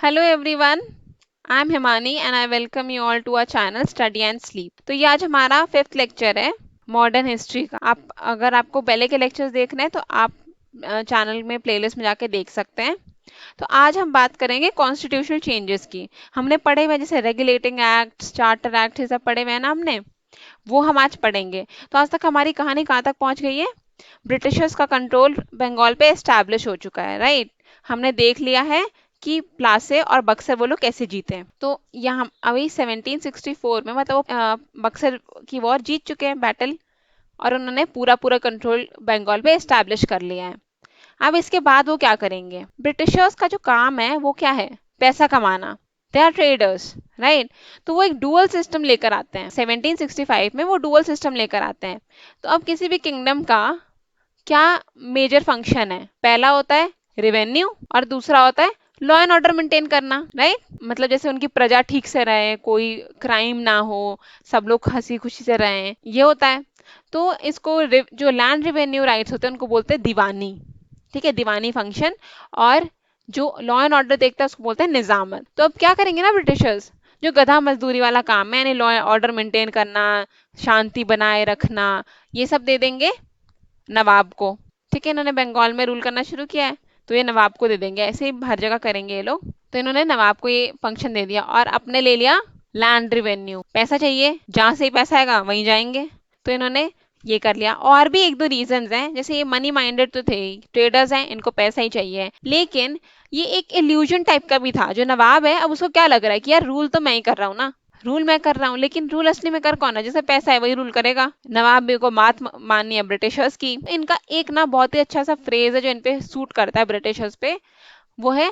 Hello everyone, I'm Himani and I welcome you all to our channel Study and Sleep। तो ये आज हमारा fifth lecture है modern history का। आप अगर आपको पहले के लेक्चर्स देखने हैं तो आप चैनल में प्लेलिस्ट में जाके देख सकते हैं। तो आज हम बात करेंगे कॉन्स्टिट्यूशनल चेंजेस की। हमने पढ़े हुए जैसे रेगुलेटिंग एक्ट, चार्टर एक्ट, ये सब पढ़े हुए हैं ना हमने, वो हम आज पढ़ेंगे। तो आज तक हमारी कहानी कहाँ तक पहुंच गई है? ब्रिटिशर्स का कंट्रोल बंगाल पे एस्टैब्लिश हो चुका है, राइट। हमने देख लिया है कि प्लासे और बक्सर वो लोग कैसे जीते हैं। तो यहाँ अभी 1764 में मतलब वो बक्सर की वॉर जीत चुके हैं, बैटल, और उन्होंने पूरा पूरा कंट्रोल बंगाल पे एस्टैब्लिश कर लिया है। अब इसके बाद वो क्या करेंगे? ब्रिटिशर्स का जो काम है वो क्या है? पैसा कमाना। They are traders, right. तो वो एक डुअल सिस्टम लेकर आते हैं 1765 में, वो डुअल सिस्टम लेकर आते हैं। तो अब किसी भी किंगडम का क्या मेजर फंक्शन है? पहला होता है रेवेन्यू और दूसरा होता है लॉ एंड ऑर्डर मेंटेन करना, राइट। मतलब जैसे उनकी प्रजा ठीक से रहे, कोई क्राइम ना हो, सब लोग हंसी खुशी से रहें, ये होता है। तो इसको जो लैंड रेवेन्यू राइट्स होते हैं उनको बोलते हैं दीवानी, ठीक है, दीवानी फंक्शन। और जो लॉ एंड ऑर्डर देखता है उसको बोलते हैं निजामत। तो अब क्या करेंगे ना ब्रिटिशर्स, जो गधा मजदूरी वाला काम है यानी लॉ एंड ऑर्डर मेंटेन करना, शांति बनाए रखना, ये सब दे देंगे नवाब को। ठीक है, इन्होंने बंगाल में रूल करना शुरू किया है तो ये नवाब को दे देंगे। ऐसे ही हर जगह करेंगे ये लोग। तो इन्होंने नवाब को ये फंक्शन दे दिया और अपने ले लिया लैंड रिवेन्यू। पैसा चाहिए, जहां से ही पैसा आएगा वहीं जाएंगे। तो इन्होंने ये कर लिया। और भी एक दो रीजंस हैं, जैसे ये मनी माइंडेड तो थे, ट्रेडर्स हैं, इनको पैसा ही चाहिए, लेकिन ये एक इल्यूजन टाइप का भी था। जो नवाब है अब उसको क्या लग रहा है कि यार रूल तो मैं ही कर रहा हूँ ना, रूल मैं कर रहा हूँ, लेकिन रूल असली में कर कौन है? जैसे पैसा है वही रूल करेगा। नवाब को बात माननी है ब्रिटिशर्स की। इनका एक ना बहुत ही अच्छा सा फ्रेज है जो इनपे सूट करता है ब्रिटिशर्स पे, वो है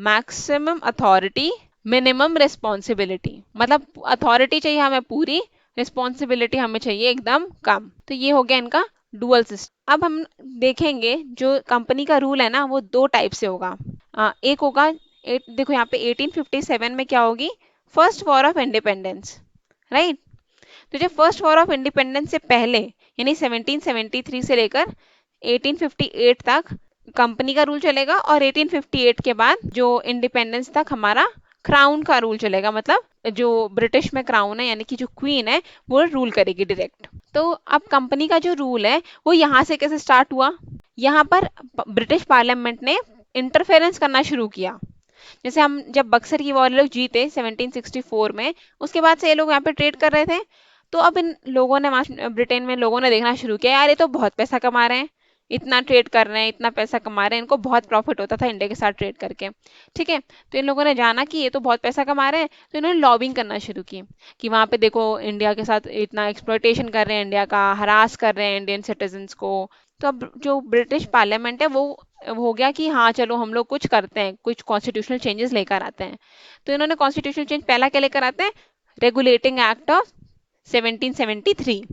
मैक्सिमम अथॉरिटी मिनिमम रिस्पॉन्सिबिलिटी। मतलब अथॉरिटी चाहिए हमें पूरी, रिस्पॉन्सिबिलिटी हमें चाहिए एकदम कम। तो ये हो गया इनका डुअल सिस्टम। अब हम देखेंगे जो कंपनी का रूल है ना वो दो टाइप से होगा। एक होगा देखो यहाँ पे 1857 में क्या होगी? First war of independence, right. तो जब फर्स्ट वॉर ऑफ इंडिपेंडेंस से पहले यानी 1773 से लेकर 1858 तक कंपनी का रूल चलेगा, और 1858 के बाद जो इंडिपेंडेंस तक हमारा क्राउन का रूल चलेगा। मतलब जो ब्रिटिश में क्राउन है यानी कि जो क्वीन है वो रूल करेगी डायरेक्ट। तो अब कंपनी का जो रूल है वो यहाँ से कैसे स्टार्ट हुआ? यहाँ पर ब्रिटिश पार्लियामेंट ने इंटरफेरेंस करना शुरू किया। जैसे हम जब बक्सर की वॉर लोग जीते 1764 में, उसके बाद से ये लोग यहाँ पे ट्रेड कर रहे थे। तो अब इन लोगों ने वहाँ ब्रिटेन में लोगों ने देखना शुरू किया, यार ये तो बहुत पैसा कमा रहे हैं, इतना ट्रेड कर रहे हैं, इतना पैसा कमा रहे हैं, इनको बहुत प्रॉफिट होता था इंडिया के साथ ट्रेड करके। ठीक है, तो इन लोगों ने जाना कि ये तो बहुत पैसा कमा रहे हैं, तो इन्होंने लॉबिंग करना शुरू की कि वहाँ पे देखो इंडिया के साथ इतना एक्सप्लॉयटेशन कर रहे हैं, इंडिया का हरास कर रहे हैं इंडियन सिटीजन्स को। तो अब जो ब्रिटिश पार्लियामेंट है वो हो गया कि हाँ चलो हम लोग कुछ करते हैं, कुछ कॉन्स्टिट्यूशनल चेंजेस लेकर आते हैं। तो इन्होंने कॉन्स्टिट्यूशनल चेंज पहला क्या लेकर आते हैं? Regulating act of 1773।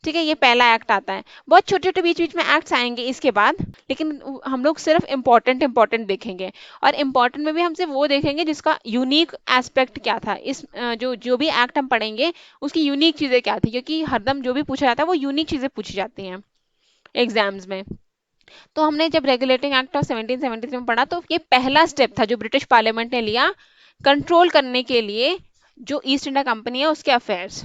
ठीक है, ये पहला एक्ट आता है। बहुत छोटे छोटे बीच बीच में एक्ट्स आएंगे इसके बाद, लेकिन हम लोग सिर्फ इम्पोर्टेंट इम्पोर्टेंट देखेंगे। और इम्पोर्टेंट में भी हम सिर्फ वो देखेंगे जिसका यूनिक एस्पेक्ट क्या था। इस जो जो भी एक्ट हम पढ़ेंगे उसकी यूनिक चीज़ें क्या थी, क्योंकि हरदम जो भी पूछा जाता है वो यूनिक चीज़ें पूछी जाती हैं एग्जाम्स में। तो हमने जब रेगुलेटिंग एक्ट ऑफ 1773 में पढ़ा तो ये पहला स्टेप था जो ब्रिटिश पार्लियामेंट ने लिया कंट्रोल करने के लिए जो ईस्ट इंडिया कंपनी है उसके अफेयर्स।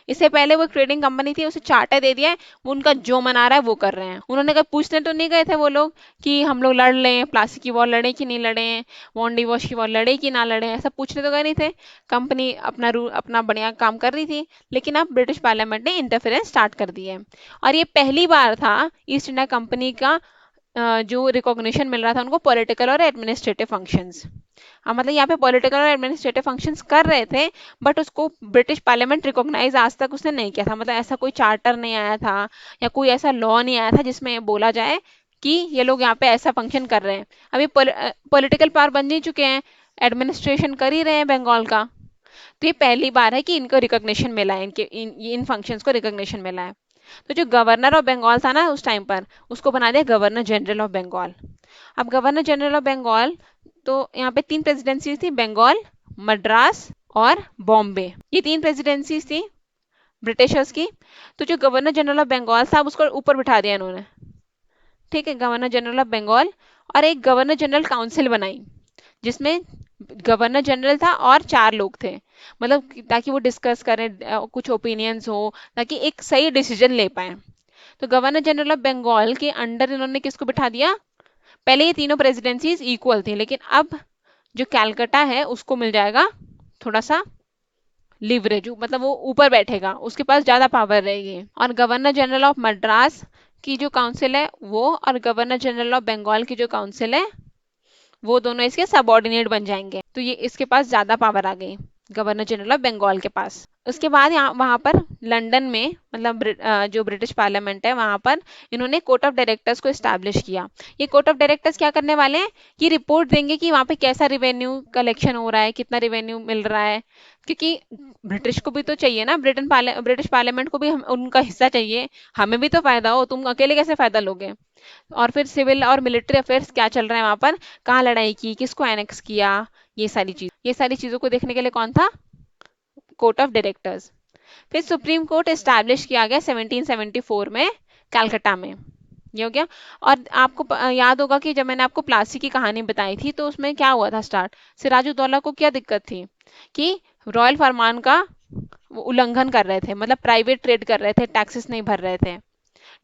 इससे पहले वो ट्रेडिंग कंपनी थी, उसे चार्टर दे दिया है, वो उनका जो मना रहा है वो कर रहे हैं। उन्होंने कहा, पूछने तो नहीं गए थे वो लोग कि हम लोग लड़ लें, प्लासी की वॉर लड़े कि नहीं लड़े, वॉन्डी वॉश की वॉर लड़े कि ना लड़े, ऐसा पूछने तो गए नहीं थे। कंपनी अपना रूल अपना बढ़िया काम कर रही थी, लेकिन अब ब्रिटिश पार्लियामेंट ने इंटरफेरेंस स्टार्ट कर दी है। और ये पहली बार था ईस्ट इंडिया कंपनी का जो रिकॉग्निशन मिल रहा था उनको पॉलिटिकल और एडमिनिस्ट्रेटिव फंक्शंस। मतलब यहाँ पे पॉलिटिकल और एडमिनिस्ट्रेटिव फंक्शंस कर रहे थे, बट उसको ब्रिटिश पार्लियामेंट रिकॉग्नाइज आज तक उसने नहीं किया था। मतलब ऐसा कोई चार्टर नहीं आया था या कोई ऐसा लॉ नहीं आया था जिसमें बोला जाए कि ये लोग यहाँ पे ऐसा फंक्शन कर रहे हैं। अभी पॉलिटिकल पावर बन ही चुके हैं, एडमिनिस्ट्रेशन कर ही रहे हैं बंगाल का। तो ये पहली बार है कि इनको रिकॉग्निशन मिला है, इनके इन फंक्शंस को रिकॉग्निशन मिला है। तो जो गवर्नर ऑफ बंगाल था ना उस टाइम पर, उसको बना दिया गवर्नर जनरल ऑफ बंगाल। अब गवर्नर जनरल ऑफ बंगाल, तो यहाँ पे तीन प्रेसिडेंसीज थी, बंगाल, मद्रास और बॉम्बे। ये तीन प्रेसिडेंसीज थी ब्रिटिशर्स की। तो जो गवर्नर जनरल ऑफ बंगाल था उसको ऊपर बिठा दिया इन्होंने। ठीक है, गवर्नर जनरल ऑफ बंगाल। और एक गवर्नर जनरल काउंसिल बनाई जिसमें गवर्नर जनरल था और 4 लोग थे, मतलब ताकि वो डिस्कस करें, कुछ ओपिनियंस हो, ताकि एक सही डिसीजन ले पाए। तो गवर्नर जनरल ऑफ बंगाल के अंडर इन्होंने किसको बिठा दिया? पहले ये तीनों प्रेसिडेंसीज इक्वल थी, लेकिन अब जो कैलकाटा है उसको मिल जाएगा थोड़ा सा लिवरेज, मतलब वो ऊपर बैठेगा, उसके पास ज्यादा पावर रहेगी। और गवर्नर जनरल ऑफ मद्रास की जो काउंसिल है वो, और गवर्नर जनरल ऑफ बंगाल की जो काउंसिल है वो दोनों इसके सबऑर्डिनेट बन जाएंगे। तो ये इसके पास ज्यादा पावर आ गई, गवर्नर जनरल ऑफ बंगाल के पास। उसके बाद यहाँ वहां पर लंदन में, मतलब जो ब्रिटिश पार्लियामेंट है वहां पर इन्होंने कोर्ट ऑफ डायरेक्टर्स को एस्टैब्लिश किया। ये कोर्ट ऑफ डायरेक्टर्स क्या करने वाले हैं? कि रिपोर्ट देंगे कि वहां पे कैसा रिवेन्यू कलेक्शन हो रहा है, कितना रिवेन्यू मिल रहा है, क्योंकि ब्रिटिश को भी तो चाहिए ना, ब्रिटिश पार्लियामेंट को भी उनका हिस्सा चाहिए। हमें भी तो फायदा हो, तुम अकेले कैसे फायदा लोगे? और फिर सिविल और मिलिट्री अफेयर्स क्या चल रहा है वहां पर, कहाँ लड़ाई की, किसको एनेक्स किया, ये सारी चीजों को देखने के लिए कौन था? Court of directors. फिर सुप्रीम कोर्ट एस्टैब्लिश किया गया 1774 में कलकत्ता में। ये हो गया। और आपको याद होगा कि जब मैंने आपको प्लासी की कहानी बताई थी तो उसमें क्या हुआ था स्टार्ट? सिराजुद्दौला को क्या दिक्कत थी कि रॉयल फरमान का वो उल्लंघन कर रहे थे, मतलब प्राइवेट ट्रेड कर रहे थे, टैक्सेस नहीं भर रहे थे।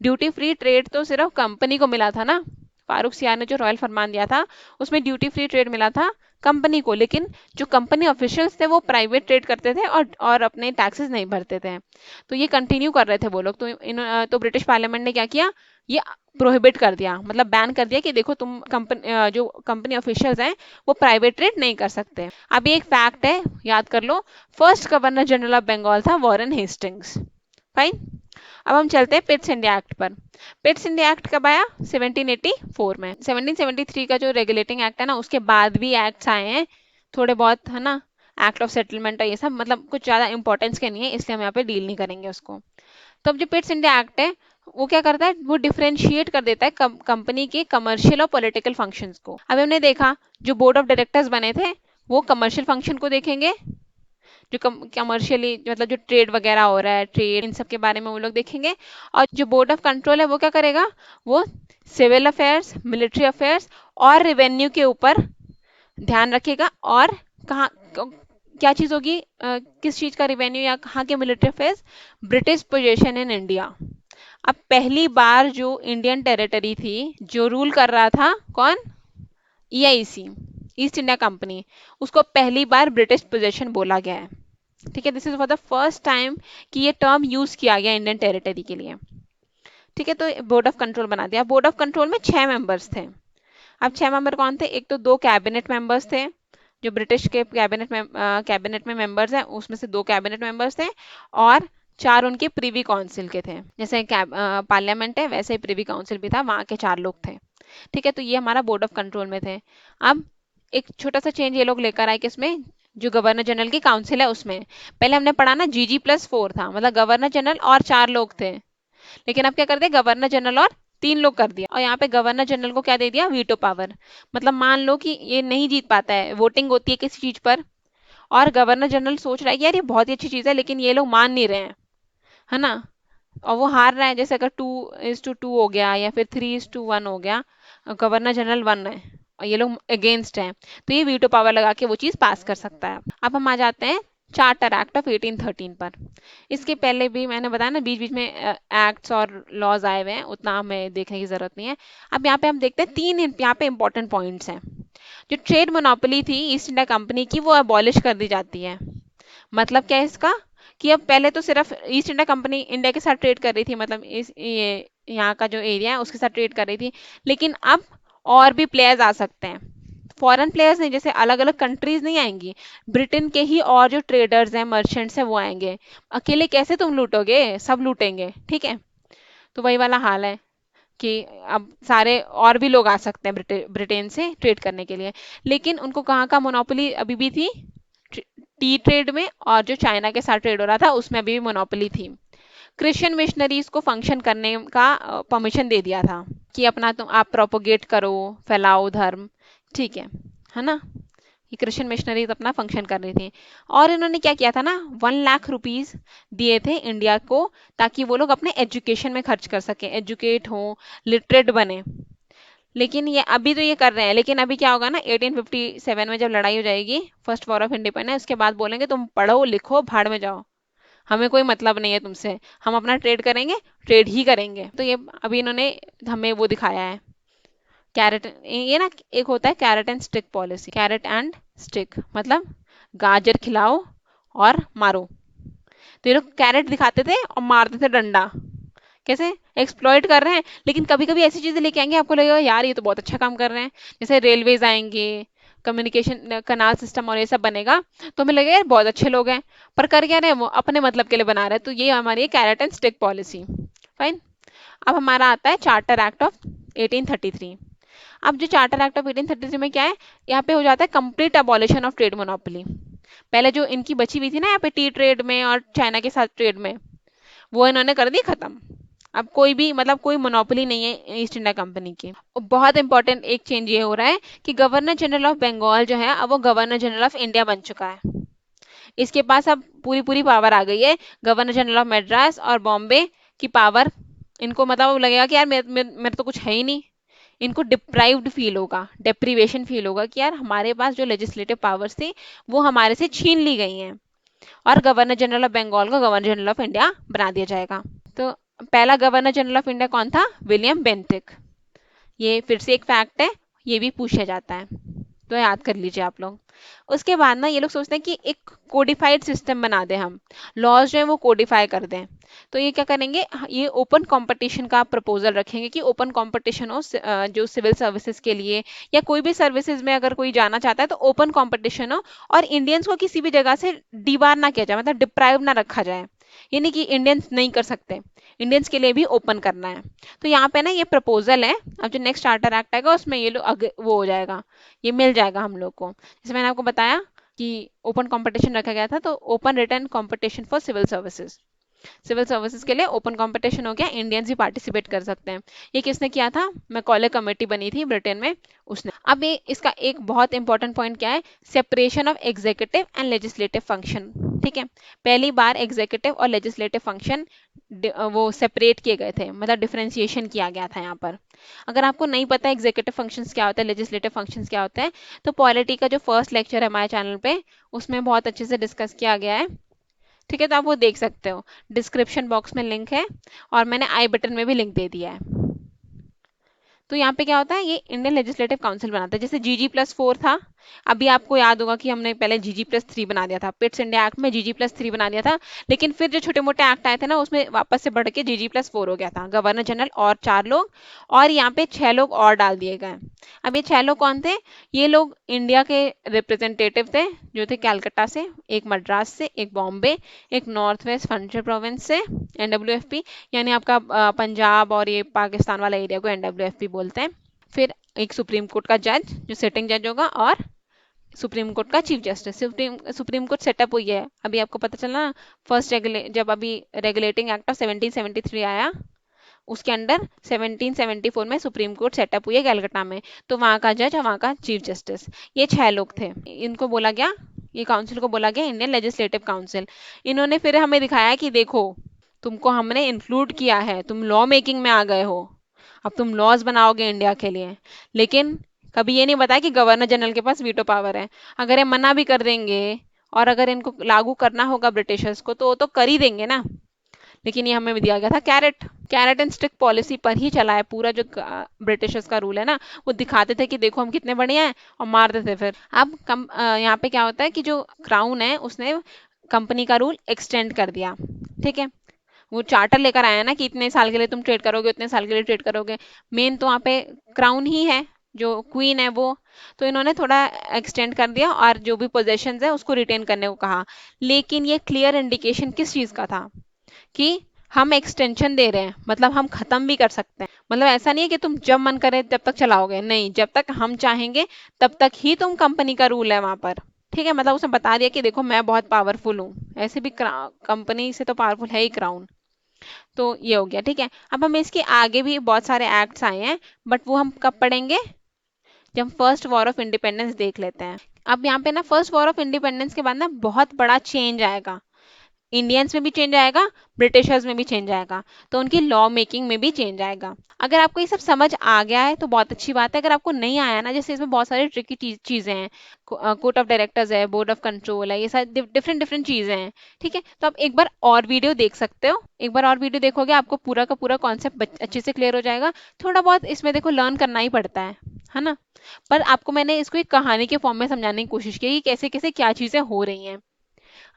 ड्यूटी फ्री ट्रेड तो सिर्फ कंपनी को मिला था ना, फारूक सियार ने जो रॉयल फरमान दिया था उसमें ड्यूटी फ्री ट्रेड मिला था कंपनी को, लेकिन जो कंपनी ऑफिशियल्स थे वो प्राइवेट ट्रेड करते थे और अपने टैक्सेस नहीं भरते थे। तो ये कंटिन्यू कर रहे थे वो लोग, तो ब्रिटिश पार्लियामेंट ने क्या किया? ये प्रोहिबिट कर दिया, मतलब बैन कर दिया कि देखो तुम जो कंपनी ऑफिशियल्स हैं वो प्राइवेट ट्रेड नहीं कर सकते। अब ये एक फैक्ट है, याद कर लो, first governor general of Bengal था वॉरेन हेस्टिंग्स। फाइन। अब हम चलते हैं पिट्स इंडिया एक्ट पर। पिट्स इंडिया एक्ट कब आया? 1784 में। 1773 का जो रेगुलेटिंग एक्ट है ना, उसके बाद भी एक्ट्स आए हैं थोड़े बहुत, है ना, एक्ट ऑफ सेटलमेंट और ये सब, मतलब कुछ ज्यादा इंपॉर्टेंस के नहीं है, इसलिए हम यहाँ पे डील नहीं करेंगे उसको। तो अब जो पिट्स इंडिया एक्ट है वो क्या करता है? वो डिफरेंशिएट कर देता है कंपनी के कमर्शियल और पॉलिटिकल फंक्शंस को। अब हमने देखा जो बोर्ड ऑफ डायरेक्टर्स बने थे वो कमर्शियल फंक्शन को देखेंगे, जो कमर्शियली मतलब जो ट्रेड वगैरह हो रहा है, ट्रेड इन सब के बारे में वो लोग देखेंगे। और जो बोर्ड ऑफ कंट्रोल है वो क्या करेगा? वो सिविल अफेयर्स, मिलिट्री अफेयर्स और रेवेन्यू के ऊपर ध्यान रखेगा। और कहाँ क्या चीज होगी, किस चीज का रेवेन्यू या कहाँ के military affairs? British position in India. अब पहली बार जो इंडियन टेरिटरी थी जो रूल कर रहा था, कौन? ईआईसी, ईस्ट इंडिया कंपनी, उसको पहली बार ब्रिटिश पोजीशन बोला गया है। ठीक है, this is for the first time कि ये टर्म यूज किया गया इंडियन टेरिटरी के लिए। ठीक है, तो बोर्ड ऑफ कंट्रोल बना दिया। बोर्ड ऑफ कंट्रोल में 6 मेंबर्स थे। अब 6 मेंबर कौन थे? एक तो 2 कैबिनेट मेंबर्स थे, जो ब्रिटिश के कैबिनेट में मेंबर्स हैं उसमें से 2 कैबिनेट मेंबर्स थे, और 4 उनके प्रीवी काउंसिल के थे। जैसे पार्लियामेंट है वैसे ही प्रीवी काउंसिल भी था, वहां के 4 लोग थे। ठीक है, तो ये हमारा बोर्ड ऑफ कंट्रोल में थे। अब एक छोटा सा चेंज ये लोग लेकर आए, किसमें? जो गवर्नर जनरल की काउंसिल है उसमें। पहले हमने पढ़ा ना GG+4 था, मतलब गवर्नर जनरल और 4 लोग थे, लेकिन अब क्या कर दिया? गवर्नर जनरल और 3 लोग कर दिया। और यहाँ पे गवर्नर जनरल को क्या दे दिया? Veto power. मतलब मान लो कि ये नहीं जीत पाता है, वोटिंग होती है किसी चीज पर, और गवर्नर जनरल सोच रहा है कि यार ये बहुत ही अच्छी चीज है लेकिन ये लोग मान नहीं रहे हैं, है ना, और वो हार रहा है, जैसे अगर 2:2 हो गया या फिर 3:1 हो गया, गवर्नर जनरल 1 है और ये लोग अगेंस्ट हैं, तो ये वीटो पावर लगा के वो चीज पास कर सकता है। अब हम आ जाते हैं चार्टर एक्ट ऑफ 1813 पर। इसके पहले भी मैंने बताया ना, बीच बीच में एक्ट्स और लॉज आए हुए हैं, उतना हमें देखने की जरूरत नहीं है। अब यहाँ पे हम देखते हैं 3 यहाँ पे इंपॉर्टेंट पॉइंट्स हैं। जो ट्रेड मोनोपोली थी ईस्ट इंडिया कंपनी की वो अबॉलिश कर दी जाती है। मतलब क्या है इसका? कि अब पहले तो सिर्फ ईस्ट इंडिया कंपनी इंडिया के साथ ट्रेड कर रही थी, मतलब इस ये यहाँ का जो एरिया है उसके साथ ट्रेड कर रही थी, लेकिन अब और भी प्लेयर्स आ सकते हैं। फॉरेन प्लेयर्स नहीं, जैसे अलग अलग कंट्रीज नहीं आएंगी, ब्रिटेन के ही और जो ट्रेडर्स हैं, मर्चेंट्स हैं, वो आएंगे। अकेले कैसे तुम लूटोगे? सब लूटेंगे। ठीक है, तो वही वाला हाल है कि अब सारे और भी लोग आ सकते हैं ब्रिटेन से ट्रेड करने के लिए। लेकिन उनको कहाँ का मोनोपोली अभी भी थी? टी ट्रेड में, और जो चाइना के साथ ट्रेड हो रहा था उसमें अभी भी मोनोपोली थी। क्रिश्चियन मिशनरीज को फंक्शन करने का परमिशन दे दिया था कि अपना तुम आप प्रोपोगेट करो, फैलाओ धर्म। ठीक है ना, ये क्रिश्चियन मिशनरीज अपना फंक्शन कर रही थी। और इन्होंने क्या किया था ना, 1 लाख रुपीज दिए थे इंडिया को, ताकि वो लोग अपने एजुकेशन में खर्च कर सके, एजुकेट हो, लिटरेट बने। लेकिन ये अभी तो ये कर रहे हैं, लेकिन अभी क्या होगा ना, 1857 में जब लड़ाई हो जाएगी, फर्स्ट वॉर ऑफ इंडिपेंडेंस, उसके बाद बोलेंगे तुम पढ़ो लिखो भाड़ में जाओ, हमें कोई मतलब नहीं है तुमसे, हम अपना ट्रेड करेंगे, ट्रेड ही करेंगे। तो ये अभी इन्होंने हमें वो दिखाया है, कैरेट, ये ना एक होता है carat and stick policy, carat and stick मतलब गाजर खिलाओ और मारो। तो ये लोग कैरेट दिखाते थे और मारते थे डंडा, कैसे एक्सप्लॉइट कर रहे हैं। लेकिन कभी कभी ऐसी चीजें लेके आएंगे, आपको लगेगा यार ये तो बहुत अच्छा काम कर रहे हैं, जैसे रेलवेज आएंगे, कम्युनिकेशन कनाल सिस्टम और ये सब बनेगा, तो हमें लगेगा यार बहुत अच्छे लोग हैं, पर कर क्या रहे हैं, वो अपने मतलब के लिए बना रहे हैं। तो ये हमारी carat and stick policy. Fine. अब हमारा आता है चार्टर एक्ट ऑफ 1833। अब जो चार्टर एक्ट ऑफ 1833 में क्या है, यहाँ पे हो जाता है complete abolition of trade monopoly. पहले जो इनकी बची हुई थी ना यहाँ पे टी ट्रेड में और चाइना के साथ ट्रेड में, वो इन्होंने कर दी खत्म। अब कोई भी मतलब कोई मोनोपोली नहीं है ईस्ट इंडिया कंपनी की। और बहुत इंपॉर्टेंट एक चेंज ये हो रहा है कि गवर्नर जनरल ऑफ बंगाल जो है, अब वो गवर्नर जनरल ऑफ इंडिया बन चुका है। इसके पास अब पूरी पूरी पावर आ गई है। गवर्नर जनरल ऑफ मद्रास और बॉम्बे की पावर, इनको मतलब लगेगा कि यार मेरे तो कुछ है ही नहीं। इनको डिप्राइव्ड फील होगा, डेप्रीवेशन फील होगा कि यार हमारे पास जो लेजिस्लेटिव पावर्स थी वो हमारे से छीन ली गई हैं, और गवर्नर जनरल ऑफ बंगाल को गवर्नर जनरल ऑफ इंडिया बना दिया जाएगा। तो पहला गवर्नर जनरल ऑफ इंडिया कौन था, विलियम बेंटिक। ये फिर से एक फैक्ट है, ये भी पूछा जाता है, तो याद कर लीजिए आप लोग। उसके बाद ना ये लोग सोचते हैं कि एक कोडिफाइड सिस्टम बना दें हम, लॉज जो है वो कोडिफाई कर दें। तो ये क्या करेंगे, ये ओपन कंपटीशन का प्रपोजल रखेंगे कि ओपन कंपटीशन हो, जो सिविल सर्विसेज के लिए या कोई भी सर्विसेज में अगर कोई जाना चाहता है तो ओपन कंपटीशन हो, और इंडियंस को किसी भी जगह से डिबार ना किया जाए, मतलब डिप्राइव ना रखा जाए। ये नहीं कि इंडियंस नहीं कर सकते, इंडियंस के लिए भी ओपन करना है। तो यहाँ पे ना ये प्रपोजल है। अब जो नेक्स्ट चार्टर एक्ट आएगा उसमें ये लोग वो हो जाएगा, ये मिल जाएगा हम लोग को। जैसे मैंने आपको बताया कि ओपन कंपटीशन रखा गया था, तो open return competition for civil services, civil services के लिए ओपन कंपटीशन हो गया, इंडियंस भी पार्टिसिपेट कर सकते हैं। ये किसने किया था, मैकॉले कमेटी बनी थी ब्रिटेन में, उसने। अब ये इसका एक बहुत इंपॉर्टेंट पॉइंट क्या है, separation of executive and legislative function. ठीक है, पहली बार एग्जीक्यूटिव और लेजिस्लेटिव फंक्शन वो सेपरेट किए गए थे, मतलब डिफरेंशिएशन किया गया था यहाँ पर। अगर आपको नहीं पता एग्जीक्यूटिव फंक्शंस क्या होता है, लेजिस्लेटिव फंक्शंस क्या होते हैं, तो पॉलिटी का जो फर्स्ट लेक्चर है हमारे चैनल पे, उसमें बहुत अच्छे से डिस्कस किया गया है। ठीक है, तो आप वो देख सकते हो, डिस्क्रिप्शन बॉक्स में लिंक है, और मैंने आई बटन में भी लिंक दे दिया है। तो यहाँ पे क्या होता है, ये इंडियन लेजिस्लेटिव काउंसिल बनाता है, जैसे GG+4 था। अभी आपको याद होगा कि हमने पहले GG+3 बना दिया था, पिट्स इंडिया एक्ट में GG+3 बना दिया था, लेकिन फिर जो छोटे मोटे एक्ट आए थे ना, उसमें वापस से बढ़ के GG+4 हो गया था। गवर्नर जनरल और 4 लोग, और यहाँ पे 6 लोग और डाल दिए गए। अब ये 6 लोग कौन थे, ये लोग इंडिया के रिप्रेजेंटेटिव थे, जो थे कैलकाटा से, एक मद्रास से, एक बॉम्बे, एक नॉर्थ वेस्ट फ्रंटियर प्रोविंस से, NWFP, यानी आपका पंजाब और ये पाकिस्तान वाला एरिया को NWFP बोलते हैं। फिर एक सुप्रीम कोर्ट का जज जो सिटिंग जज होगा, और सुप्रीम कोर्ट का chief justice. Supreme court setup हुई है, अभी आपको पता चला ना, फर्स्ट जब अभी रेगुलेटिंग एक्ट ऑफ 1773 आया, उसके अंडर 1774 में सुप्रीम कोर्ट सेटअप हुई है कलकत्ता में, तो वहाँ का जज और वहाँ का चीफ जस्टिस, ये 6 लोग थे। इनको बोला गया, ये काउंसिल को बोला गया इंडियन लेजिस्लेटिव काउंसिल। इन्होंने फिर हमें दिखाया कि देखो, तुमको हमने इंक्लूड किया है, तुम लॉ मेकिंग में आ गए हो, अब तुम लॉज बनाओगे इंडिया के लिए। लेकिन कभी ये नहीं बताया कि गवर्नर जनरल के पास वीटो पावर है, अगर ये मना भी कर देंगे, और अगर इनको लागू करना होगा ब्रिटिशर्स को, तो वो तो कर ही देंगे ना। लेकिन ये हमें दिया गया था carrot, carrot and stick policy पर ही चला है पूरा जो ब्रिटिशर्स का रूल है ना, वो दिखाते थे कि देखो हम कितने बढ़िया हैं, और मार देते फिर। अब यहाँ पे क्या होता है कि जो क्राउन है उसने कंपनी का रूल एक्सटेंड कर दिया। ठीक है, वो चार्टर लेकर आया ना कि इतने साल के लिए तुम ट्रेड करोगे, उतने साल के लिए ट्रेड करोगे, मेन तो वहाँ पे क्राउन ही है, जो क्वीन है वो। तो इन्होंने थोड़ा एक्सटेंड कर दिया, और जो भी पोजेशंस है उसको रिटेन करने को कहा। लेकिन ये क्लियर इंडिकेशन किस चीज का था, कि हम एक्सटेंशन दे रहे हैं, मतलब हम खत्म भी कर सकते हैं। मतलब ऐसा नहीं है कि तुम जब मन करे तब तक चलाओगे, नहीं, जब तक हम चाहेंगे तब तक ही तुम कंपनी का रूल है वहां पर। ठीक है, मतलब उसने बता दिया कि देखो मैं बहुत पावरफुल हूँ, ऐसे भी कंपनी से तो पावरफुल है ही क्राउन। तो ये हो गया। ठीक है, अब हम इसके आगे भी बहुत सारे एक्ट्स आए हैं, बट वो हम कब पढ़ेंगे, जब हम फर्स्ट वॉर ऑफ इंडिपेंडेंस देख लेते हैं। अब यहाँ पे ना फर्स्ट वॉर ऑफ इंडिपेंडेंस के बाद ना बहुत बड़ा चेंज आएगा। इंडियंस में भी चेंज आएगा, ब्रिटिशर्स में भी चेंज आएगा, तो उनकी लॉ मेकिंग में भी चेंज आएगा। अगर आपको ये सब समझ आ गया है तो बहुत अच्छी बात है। अगर आपको नहीं आया ना, जैसे इसमें बहुत सारी ट्रिकी चीजें हैं, कोर्ट ऑफ डायरेक्टर्स है, बोर्ड ऑफ कंट्रोल है, ये सारी डिफरेंट डिफरेंट चीजें हैं, ठीक है। तो आप एक बार और वीडियो देख सकते हो, एक बार और वीडियो देखोगे आपको पूरा का पूरा कॉन्सेप्ट अच्छे से क्लियर हो जाएगा। थोड़ा बहुत इसमें देखो लर्न करना ही पड़ता है ना। पर आपको मैंने इसको एक कहानी के फॉर्म में समझाने की कोशिश की कि कैसे कैसे क्या चीजें हो रही हैं।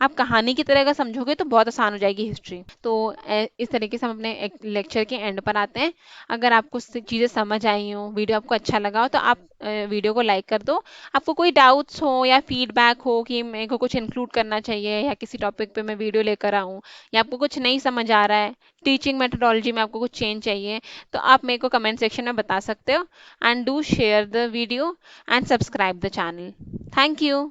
आप कहानी की तरह अगर समझोगे तो बहुत आसान हो जाएगी हिस्ट्री। तो इस तरीके से हम अपने एक लेक्चर के एंड पर आते हैं। अगर आपको चीज़ें समझ आई हो, वीडियो आपको अच्छा लगा हो, तो आप वीडियो को लाइक कर दो। आपको कोई डाउट्स हो या फीडबैक हो कि मेरे को कुछ इंक्लूड करना चाहिए या किसी टॉपिक पे मैं वीडियो लेकर आऊँ, या आपको कुछ नहीं समझ आ रहा है, टीचिंग मेथडोलॉजी में आपको कुछ चेंज चाहिए, तो आप मेरे को कमेंट सेक्शन में बता सकते हो। And do share the video and subscribe the channel. Thank you.